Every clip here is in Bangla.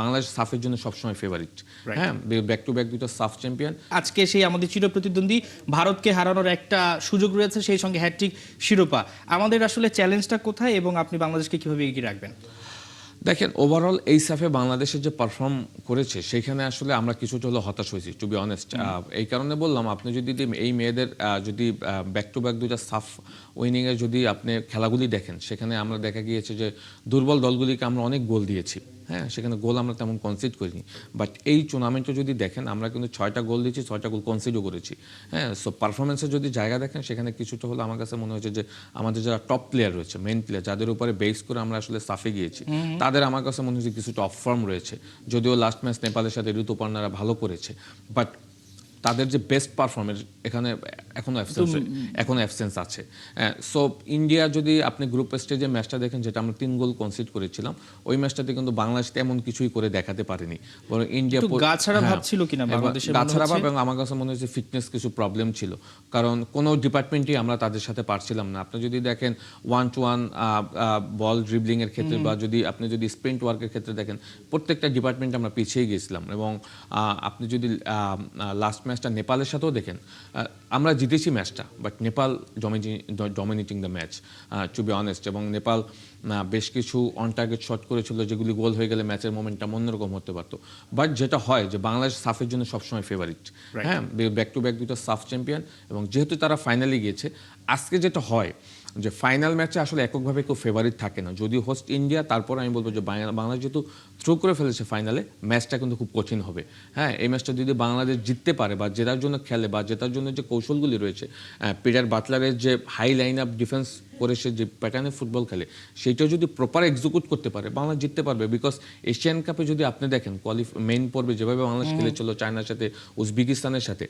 বাংলাদেশ সাফের জন্য সবসময় ফেভারিট। হ্যাঁ, ব্যাক টু ব্যাক দুটো সাফ চ্যাম্পিয়ন। আজকে সেই আমাদের চিরপ্রতিদ্বন্দ্বী ভারতকে হারানোর একটা সুযোগ রয়েছে, সেই সঙ্গে হ্যাটট্রিক শিরোপা। আমাদের আসলে চ্যালেঞ্জটা কোথায় এবং আপনি বাংলাদেশকে কিভাবে এগিয়ে রাখবেন? দেখেন, ওভারঅল এই সাফে বাংলাদেশের যে পারফর্ম করেছে সেখানে আসলে আমরা কিছুটা হলো হতাশ হয়েছি, টু বি অনেস্ট। এই কারণে বললাম, আপনি যদি এই মেয়েদের যদি ব্যাক টু ব্যাক দুইটা সাফ উইনিংয়ে যদি আপনি খেলাগুলি দেখেন, সেখানে আমরা দেখা গিয়েছে যে দুর্বল দলগুলিকে আমরা অনেক গোল দিয়েছি। হ্যাঁ, সেখানে গোল আমরা তেমন কনসিড করিনি। বাট এই টুর্নামেন্টে যদি দেখেন, আমরা কিন্তু 6টা গোল দিয়েছি, 6টা গোল কনসিডও করেছি। হ্যাঁ, সো পারফরমেন্সের যদি জায়গা দেখেন, সেখানে কিছুটা হলো আমার কাছে মনে হয়েছে যে আমাদের যারা টপ প্লেয়ার রয়েছে, মেইন প্লেয়ার, যাদের উপরে বেস করে আমরা আসলে সাফে গিয়েছি, তাদের আমার কাছে মনে হচ্ছে কিছুটা অফ ফর্ম রয়েছে। যদিও লাস্ট ম্যাচ নেপালের সাথে ঋতুপর্ণারা ভালো করেছে, বাট তাদের যে বেস্ট পারফরমেন্স এখানে এখনো অ্যাবসেন্স আছে। সো ইন্ডিয়া, যদি আপনি গ্রুপ স্টেজে ম্যাচটা দেখেন, যেটা আমরা 3 গোল কনসিড করেছিলাম, ওই ম্যাচটাতে কিন্তু বাংলাদেশ তেমন কিছুই করে দেখাতে পারেনি। বরং ইন্ডিয়া গাছাড়া ভাব ছিল কিনা বাংলাদেশের, গাছাড়া ভাব, এবং আমার কাছে মনে হচ্ছে ফিটনেস কিছু প্রবলেম ছিল, কারণ কোনো ডিপার্টমেন্টই আমরা তাদের সাথে পারছিলাম না। আপনি যদি দেখেন 1-to-1 বল ড্রিবলিং এর ক্ষেত্রে, বা আপনি যদি স্প্রিন্ট ওয়ার্কের ক্ষেত্রে দেখেন, প্রত্যেকটা ডিপার্টমেন্টে আমরা পিছিয়ে গিয়েছিলাম। এবং আপনি যদি লাস্ট ম্যাচটা নেপালের সাথেও দেখেন, আমরা জিতেছি ম্যাচটা, but Nepal dominating the match, to be honest. এবং নেপাল বেশ কিছু অন টার্গেট শট করেছিল, যেগুলি গোল হয়ে গেলে ম্যাচের মোমেন্টাম অন্যরকম হতে পারতো। বাট যেটা হয় যে বাংলাদেশ সাফের জন্য সবসময় ফেভারিট। হ্যাঁ, ব্যাক টু ব্যাক দুটো সাফ চ্যাম্পিয়ন, এবং যেহেতু তারা ফাইনালে গিয়েছে, আজকে যেটা হয় যে ফাইনাল ম্যাচে আসলে এককভাবে কেউ ফেভারিট থাকে না, যদিও হোস্ট ইন্ডিয়া। তারপর আমি বলবো যে বাংলাদেশ যেহেতু থ্রু করে ফেলেছে ফাইনালে, ম্যাচটা কিন্তু খুব কঠিন হবে। হ্যাঁ, এই ম্যাচটা যদি বাংলাদেশ জিততে পারে, বা জেতার জন্য খেলে, বা জেতার জন্য যে কৌশলগুলি রয়েছে, পিটার বাটলারের যে হাই লাইন আপ ডিফেন্স করে সে যে প্যাটার্নে ফুটবল খেলে, সেইটা যদি প্রপার এক্সিকিউট করতে পারে, বাংলাদেশ জিততে পারবে। বিকজ এশিয়ান কাপে যদি আপনি দেখেন, মেইন পর্বে যেভাবে বাংলাদেশ খেলেছিল চায়নার সাথে, উজবেকিস্তানের সাথে,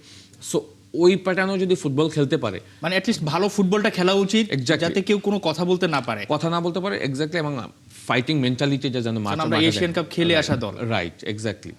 সো ওই প্যাটার্নও যদি ফুটবল খেলতে পারে, মানে অ্যাটলিস্ট ভালো ফুটবলটা খেলা উচিত, যাতে কেউ কোনো কথা বলতে না পারে, এক্স্যাক্টলি। এবং ফাইটিং মেন্টালিটি যেন আমরা এশিয়ান কাপ খেলে আসা দল, রাইট, এক্স্যাক্টলি।